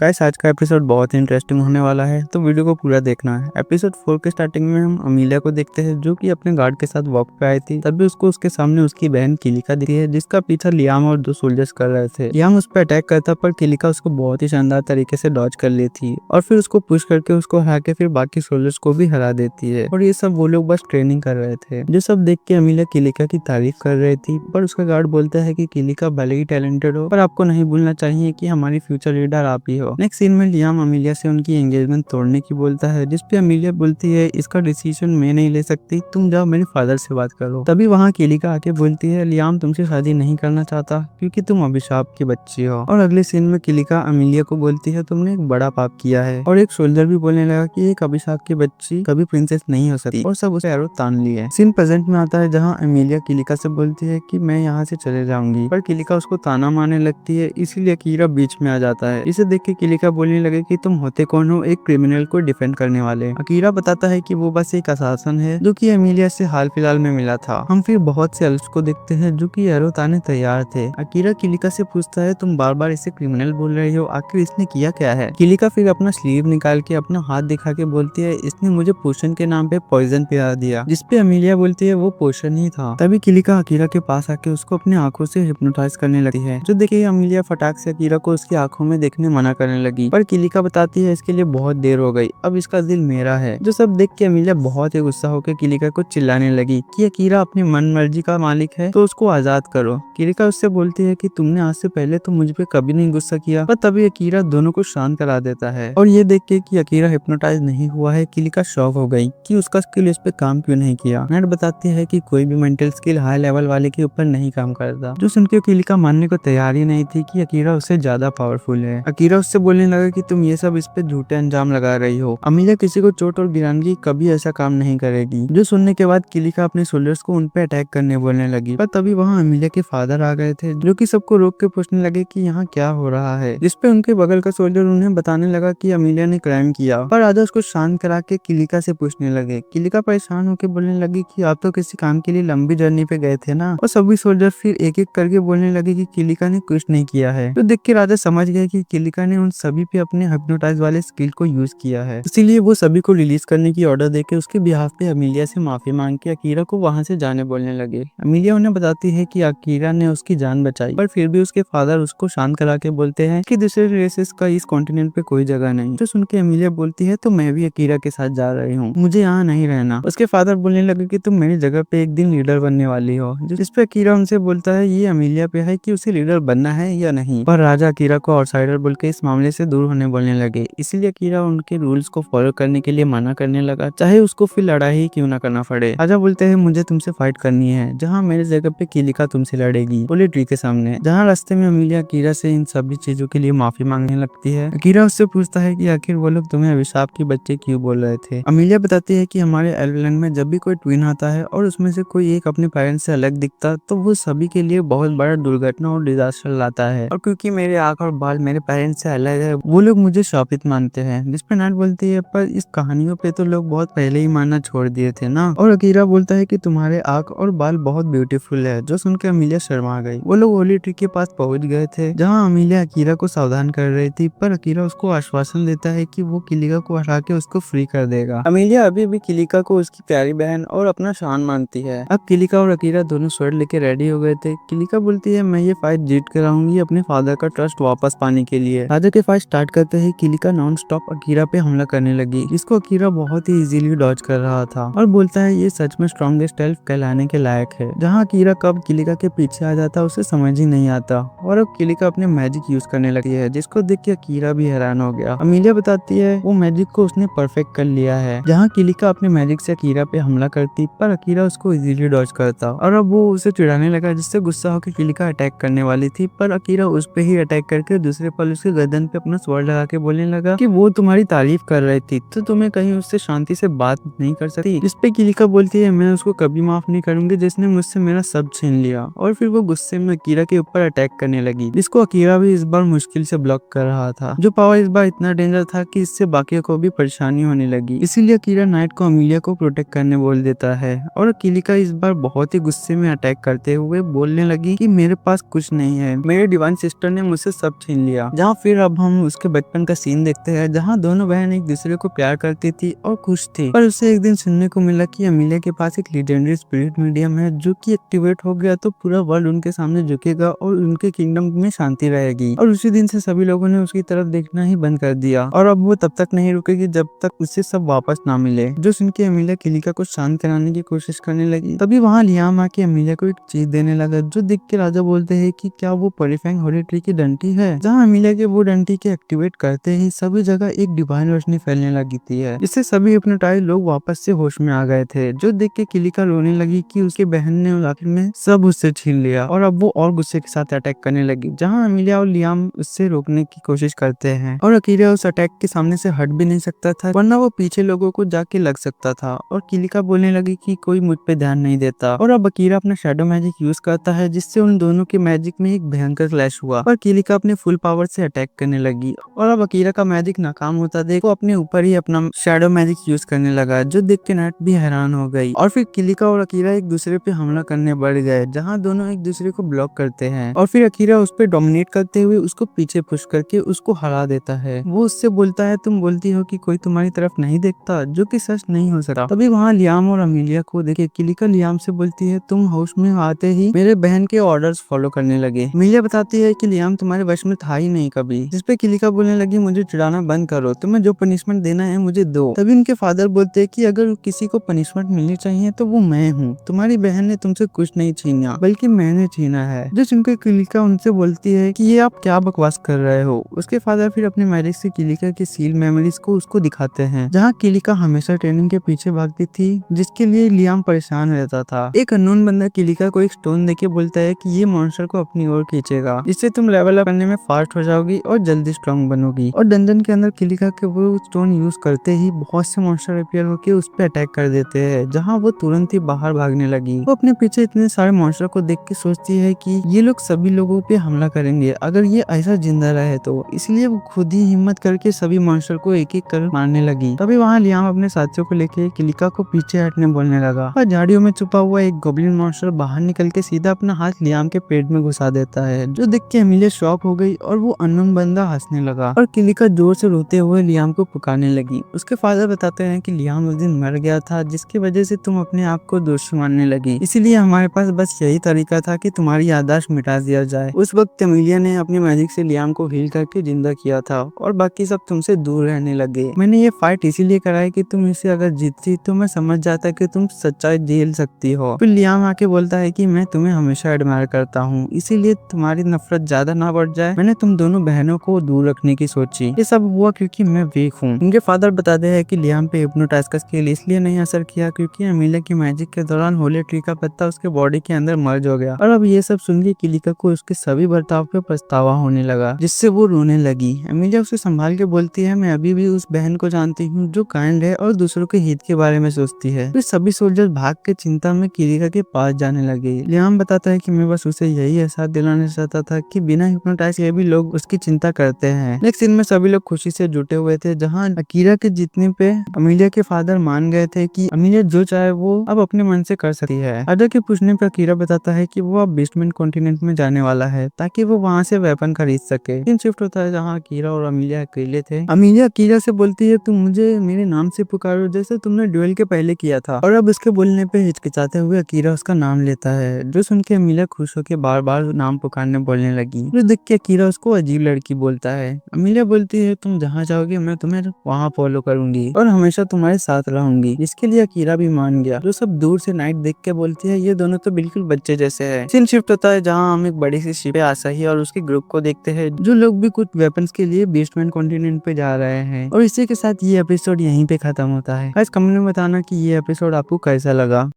Guys आज का episode बहुत ही इंटरेस्टिंग होने वाला है, तो वीडियो को पूरा देखना है। एपिसोड 4 के स्टार्टिंग में हम अमीलिया को देखते हैं जो कि अपने गार्ड के साथ वॉक पे आई थी। तभी उसको उसके सामने उसकी बहन किलिका दिखती है जिसका पीछा लियाम और दो सोल्जर्स कर रहे थे। लियाम उस पर अटैक करता पर किलिका उसको बहुत ही शानदार तरीके से डॉज कर ली थी और फिर उसको पुश करके उसको हरा के फिर बाकी सोल्जर्स को भी हरा देती है। और ये सब वो लोग बस ट्रेनिंग कर रहे थे। जो सब देख के अमीलिया किलिका की तारीफ कर रही थी, पर उसका गार्ड बोलता है कि किलिका भले ही टैलेंटेड हो पर आपको नहीं भूलना चाहिए कि हमारी फ्यूचर लीडर आप ही हो। नेक्स्ट सीन में लियाम अमीलिया से उनकी एंगेजमेंट तोड़ने की बोलता है, जिसपे अमीलिया बोलती है इसका डिसीजन मैं नहीं ले सकती, तुम जाओ मेरे फादर से बात करो। तभी वहाँ किलिका आके बोलती है लियाम तुमसे शादी नहीं करना चाहता क्योंकि तुम अभिशाप की बच्ची हो। और अगले सीन में किलिका अमीलिया को बोलती है तुमने एक बड़ा पाप किया है। और एक सोल्जर भी बोलने लगा कि एक अभिशाप की बच्ची कभी प्रिंसेस नहीं हो सकती और सब उसे एरो तान लिए। सीन प्रेजेंट में आता है जहाँ अमीलिया किलिका से बोलती है कि मैं यहाँ से चले जाऊंगी, पर किलिका उसको ताना मारने लगती है, इसीलिए अकीरा बीच में आ जाता है। इसे देख के किलिका बोलने लगे कि तुम होते कौन हो एक क्रिमिनल को डिफेंड करने वाले। अकीरा बताता है कि वो बस एक असासन है जो कि अमीलिया से हाल फिलहाल में मिला था। हम फिर बहुत से एल्फ्स को देखते हैं जो कि एरो ताने तैयार थे। अकीरा किलिका से पूछता है तुम बार बार इसे क्रिमिनल बोल रही हो, आखिर इसने किया क्या है। किलिका फिर अपना स्लीव निकाल के अपना हाथ दिखा के बोलती है इसने मुझे पोशन के नाम पे पॉइजन पिला दिया, जिसपे अमीलिया बोलती है वो पोशन ही था। तभी किलिका अकीरा के पास आके उसको अपनी आंखों से हिप्नोटाइज करने लगती है, जो देखिए अमीलिया फटाक से अकीरा को उसकी आंखों में देखने मना करने लगी। पर किलिका बताती है इसके लिए बहुत देर हो गई, अब इसका दिल मेरा है। जो सब देख के अमीलिया बहुत ही गुस्सा होकर किलिका को चिल्लाने लगी कि अकीरा अपनी मन मर्जी का मालिक है तो उसको आजाद करो। किलिका उससे बोलती है कि तुमने आज से पहले तो मुझ पे कभी नहीं गुस्सा किया, पर तभी अकीरा दोनों को शांत करा देता है। और ये देख के कि अकीरा हिप्नोटाइज नहीं हुआ है, किलिका शॉक हो गई कि उसका स्किल इस पे काम क्यों नहीं किया। नेट बताती है कि कोई भी मेंटल स्किल हाई लेवल वाले के ऊपर नहीं काम करता। जो सुन के किलिका मानने को तैयार ही नहीं थी कि अकीरा उससे ज्यादा पावरफुल है। अकीरा उससे बोलने लगा कि तुम ये सब इस पे झूठे अंजाम लगा रही हो, अमीलिया किसी को चोट और गिरानगी कभी ऐसा काम नहीं करेगी। जो सुनने के बाद किलिका अपने सोल्जर्स को उन पे अटैक करने बोलने लगी, पर तभी वहाँ अमीलिया के फादर आ गए थे जो कि सबको रोक के पूछने लगे कि यहाँ क्या हो रहा है। जिसपे उनके बगल का सोल्जर उन्हें बताने लगा कि अमीलिया ने क्राइम किया, पर राजा उसको शांत करा के किलिका से पूछने लगे। किलिका परेशान होकर बोलने लगी कि आप तो किसी काम के लिए लंबी जर्नी पे गए थे ना। और सभी सोल्जर फिर एक एक करके बोलने लगे कि किलिका ने कुछ नहीं किया है। तो देख के राजा समझ गए कि किलिका ने उन सभी पे अपने हिप्नोटाइज वाले स्किल को यूज किया है, इसीलिए वो सभी को रिलीज करने की ऑर्डर देके उसके बिहाफ पे अमीलिया से माफी मांग के अकीरा को वहां से जाने बोलने लगे। अमीलिया उन्हें बताती है कि अकीरा ने उसकी जान बचाई, पर फिर भी उसके फादर उसको शांत करा के बोलते हैं कि दूसरे रेसेस का इस कॉन्टिनेंट पे कोई जगह नहीं। तो सुन के अमीलिया बोलती है तो मैं भी अकीरा के साथ जा रही हूँ, मुझे यहाँ नहीं रहना। उसके फादर बोलने लगे कि तुम मेरी जगह पे एक दिन लीडर बनने वाली हो। जिसपे अकीरा उनसे बोलता है ये अमीलिया पे है कि उसे लीडर बनना है या नहीं। पर राजा अकीरा को आउटसाइडर बोल के इस मामले से दूर होने बोलने लगे, इसीलिए अकीरा उनके रूल्स को फॉलो करने के लिए मना करने लगा, चाहे उसको फिर लड़ाई ही क्यों ना करना पड़े। राजा बोलते हैं मुझे तुमसे फाइट करनी है, जहाँ मेरे जगह पे किलिका तुमसे लड़ेगी पुलिस ट्री के सामने। जहाँ रास्ते में अमीलिया अकीरा से इन सभी चीजों के लिए माफी मांगने लगती है। अकीरा उससे पूछता है कि आखिर वो लोग तुम्हें अभिशाप की बच्चे क्यों बोल रहे थे। अमीलिया बताती है कि हमारे एल्वलैंड में जब भी कोई ट्विन आता है और उसमें से कोई एक अपने पेरेंट्स से अलग दिखता तो वो सभी के लिए बहुत बड़ा दुर्घटना और डिजास्टर लाता है, और क्योंकि मेरे आंख और बाल मेरे पेरेंट्स से अलग है वो लोग मुझे शापित मानते हैं। जिसपे नाट बोलती है पर इस कहानियों पे तो लोग बहुत पहले ही मानना छोड़ दिए थे ना। और अकीरा बोलता है कि तुम्हारे आंख और बाल बहुत ब्यूटीफुल है। जो सुनकर अमीलिया शर्मा गई। वो लोग होली ट्री के पास पहुंच गए थे जहाँ अमीलिया अकीरा को सावधान कर रही थी, पर अकीरा उसको आश्वासन देता है कि वो किलिका को हरा के उसको फ्री कर देगा। अमीलिया अभी भी किलिका को उसकी प्यारी बहन और अपना शान मानती है। अब किलिका और अकीरा दोनों स्वर्ड लेके रेडी हो गए थे। किलिका बोलती है मैं ये फाइट जीत कर आऊंगी अपने फादर का ट्रस्ट वापस पाने के लिए। राजा के फाइट स्टार्ट करते ही किलिका नॉन स्टॉप अकीरा पे हमला करने लगी, जिसको अकीरा बहुत ही इजीली डॉज कर रहा था और बोलता है ये सच में स्ट्रॉन्गेस्ट एल्फ कहलाने के लायक है। जहाँ अकीरा कब किलिका के पीछे आ जाता उसे समझ ही नहीं आता, और अब किलिका अपने मैजिक यूज करने लगी है, जिसको देख के अकीरा भी हैरान हो गया। अमीलिया बताती है वो मैजिक को उसने परफेक्ट कर लिया है। जहाँ किलिका अपने मैजिक से अकीरा पे हमला करती पर अकीरा उसको इजीली डॉज करता, और अब वो उसे चिढ़ाने लगा, जिससे गुस्सा होकर किलिका अटैक करने वाली थी, पर अकीरा उस पे ही अटैक करके दूसरे पल उसके गर्दन पे अपना स्वॉर्ड लगा के बोलने लगा कि वो तुम्हारी तारीफ कर रही थी तो तुम्हें कहीं उससे शांति से बात नहीं कर सकती। जिसपे किलिका बोलती है मैं उसको कभी माफ नहीं करूंगी जिसने मुझसे मेरा सब छीन लिया, और फिर वो गुस्से में अकीरा के ऊपर अटैक करने लगी, जिसको अकीरा भी इस बार मुश्किल से ब्लॉक कर रहा था। जो पावर इस बार इतना डेंजर था कि इससे बाकियों को भी परेशानी होने लगी, इसीलिए अकीरा नाइट को अमीलिया को प्रोटेक्ट करने बोल देता है, और किलिका इस बार बहुत ही गुस्से में अटैक करते हुए बोलने लगी कि मेरे पास कुछ नहीं है, मेरे डिवाइन सिस्टर ने मुझसे सब छीन लिया। जहाँ फिर अब हम उसके बचपन का सीन देखते हैं जहाँ दोनों बहन एक दूसरे को प्यार करती थी और खुश थी। पर उसे एक दिन सुनने को मिला कि अमीलिया के पास एक लीजेंडरी स्पिरिट मीडियम है जो कि एक्टिवेट हो गया तो पूरा वर्ल्ड उनके सामने झुकेगा और उनके किंगडम में शांति रहेगी। और उसी दिन से सभी लोगों ने उसकी तरफ देखना ही बंद कर दिया और अब वो तब तक नहीं रुकेगी जब तक उसे सब वापस ना मिले। जो सुन के अमीलिया किलिका को शांत कराने की कोशिश करने लगी। तभी वहाँ लियाम आके अमीलिया को एक चीज देने लगा जो देख के राजा बोलते हैं कि क्या वो पॉलीफैंग होली ट्री की डंटी है। जहाँ अमीलिया के वो डंटी के एक्टिवेट करते ही सभी जगह एक डिवाइन रोशनी फैलने लगी थी है, जिससे सभी हिप्नोटाइज लोग वापस से होश में आ गए थे। जो देख के किलिका रोने लगी कि उसके बहन ने आखिर में सब उससे छीन लिया और अब वो और गुस्से के साथ अटैक करने लगी। जहाँ अमीलिया और लियाम उससे रोकने की कोशिश करते हैं और अकीरा उस अटैक के सामने से हट भी नहीं सकता था वरना वो पीछे लोगों को जाके लग सकता था। और किलिका बोलने लगी कि कोई मुझ पे ध्यान नहीं देता और अब अकीरा अपना शैडो मैजिक यूज करता है जिससे उन दोनों के मैजिक में एक भयंकर क्लैश हुआ और किलिका अपने फुल पावर से अटैक करने लगी। और अब अकीरा का मैजिक नाकाम होता देख वो अपने ऊपर ही अपना शैडो मैजिक यूज करने लगा जो देख के नट भी हैरान हो गई। और फिर किलिका और अकीरा एक दूसरे पे हमला करने बढ़ गए जहाँ दोनों एक दूसरे को ब्लॉक करते हैं और फिर अकीरा उस पर डोमिनेट करते हुए उसको पीछे पुश करके उसको हरा देता है। वो उससे बोलता है तुम बोलती हो कि कोई तुम्हारी तरफ नहीं देखता जो कि सच नहीं हो सकता। तभी वहाँ लियाम और अमीलिया को देखे किलिका लियाम से बोलती है तुम होश में आते ही मेरे बहन के ऑर्डर्स फॉलो करने लगे। अमीलिया बताती है कि लियाम तुम्हारे वश में था ही नहीं कभी, जिसपे किलिका बोलने लगी मुझे चिढ़ाना बंद करो, तुम्हें जो पनिशमेंट देना है मुझे दो। तभी उनके फादर बोलते हैं कि अगर किसी को पनिशमेंट मिलनी चाहिए तो वो मैं हूँ, तुम्हारी बहन ने तुमसे कुछ नहीं छीना बल्कि मैंने छीना है। जो सुनकर किलिका उनसे बोलती है कि ये आप क्या बकवास कर रहे हो। उसके फादर फिर अपने मैजिक से किलिका की सील मेमोरीज को उसको दिखाते हैं जहाँ किलिका हमेशा ट्रेनिंग के पीछे भागती थी जिसके लिए लियाम परेशान रहता था। एक अननोन बंदा किलिका को एक स्टोन देके बोलता है कि ये मॉन्स्टर को अपनी ओर खींचेगा जिससे तुम लेवल अप करने में फास्ट हो जाओगी और जल्दी स्ट्रॉन्ग बनोगी। और डंजन के अंदर किलिका के वो स्टोन यूज करते ही बहुत से मॉन्स्टर अपीयर होकर उस पर अटैक कर देते हैं जहाँ वो तुरंत ही बाहर भागने लगी। वो अपने पीछे इतने सारे मॉन्स्टर को देख के सोचती है कि ये लोग सभी लोगों पे हमला करेंगे अगर ये ऐसा जिंदा रहे तो, इसलिए वो खुद ही हिम्मत करके सभी मॉन्स्टर को एक एक कर मारने लगी। तभी वहाँ लियाम अपने साथियों को लेके किलिका को पीछे हटने बोलने लगा और झाड़ियों में छुपा हुआ एक गोब्लिन मॉन्स्टर बाहर निकल के सीधा अपना हाथ लियाम के पेट में घुसा देता है जो देख के अमीलिया शॉक हो गई और वो अननोन बंदा हंसने लगा और किलिका जोर से रोते हुए लियाम को पुकारने लगी। उसके फादर बताते हैं कि लियाम उस दिन मर गया था जिसकी वजह से तुम अपने आप को दोषी मानने लगी, इसीलिए हमारे पास बस यही तरीका था कि तुम्हारी याददाश्त मिटा दिया जाए। उस वक्त अमीलिया ने अपनी मैजिक से लियाम को हील करके जिंदा किया था और बाकी सब तुमसे दूर रहने लगे। मैंने ये फाइट इसीलिए कराई कि तुम इसे अगर जीतती तो मैं समझ जाता कि तुम सच्चाई झेल सकती हो। फिर लियाम आके बोलता है कि मैं तुम्हें हमेशा एडमायर करता हूँ, इसीलिए तुम्हारी नफरत ज्यादा ना बढ़ जाए मैंने तुम दोनों बहनों को दूर रखने की सोची। ये सब हुआ क्योंकि मैं वीक हूँ। उनके फादर बताते हैं कि लियाम पे हिप्नोटाइज का स्किल इसलिए नहीं असर किया क्योंकि अमीलिया की मैजिक के दौरान होली ट्री का पत्ता उसके बॉडी के अंदर मर्ज हो गया। और अब ये सब सुन के किलिका को उसके सभी बर्ताव पे पछतावा होने लगा जिससे वो रोने लगी। अमीलिया उसे संभाल के बोलती है मैं अभी भी उस बहन को जानती हूँ जो काइंड है और दूसरों के हित के बारे में सोचती है। फिर सभी सोल्जर भाग के चिंता में किलिका के पास जाने लगे। लियाम बताता है कि मैं बस उसे यही एहसास दिलाना चाहता था कि बिना हिप्नोटाइज किए भी लोग उसकी चिंता करते हैं। नेक्स्ट सीन में सभी लोग खुशी से जुटे हुए थे जहाँ अकीरा के जीतने पे अमीलिया के फादर मान गए थे कि अमीलिया जो चाहे वो अब अपने मन से कर सकती है। अदर के पूछने पर अकीरा बताता है कि वो अब बेसमेंट कॉन्टिनेंट में जाने वाला है ताकि वो वहाँ से वेपन खरीद सके। सीन शिफ्ट होता है जहाँ अकीरा और अमीलिया अकेले थे। अमीलिया अकीरा से बोलती है तुम मुझे मेरे नाम से पुकारो जैसे तुमने ड्यूएल के पहले किया था और अब उसके बोलने पे हिचकिचाते हुए अकीरा उसका नाम लेता है जो सुन के अमीलिया खुश होकर बार बार नाम पुकारने बोलने लगी। जो देख के अकीरा उसको अजीब लड़की बोलता है। अमीलिया बोलती है तुम जहाँ जाओगे मैं तुम्हें वहाँ फॉलो करूंगी और हमेशा तुम्हारे साथ रहूंगी, जिसके लिए अकीरा भी मान गया। जो सब दूर से नाइट देख के बोलती है ये दोनों तो बिल्कुल बच्चे जैसे हैं। सीन शिफ्ट होता है जहाँ हम एक बड़ी सी शिप पे आसाही और उसके ग्रुप को देखते हैं जो लोग भी कुछ वेपन्स के लिए बेसमेंट कॉन्टिनेंट पे जा रहे हैं। और इसी के साथ ये एपिसोड यहीं पे खत्म होता है। गाइस कमेंट में बताना कि ये एपिसोड आपको कैसा लगा।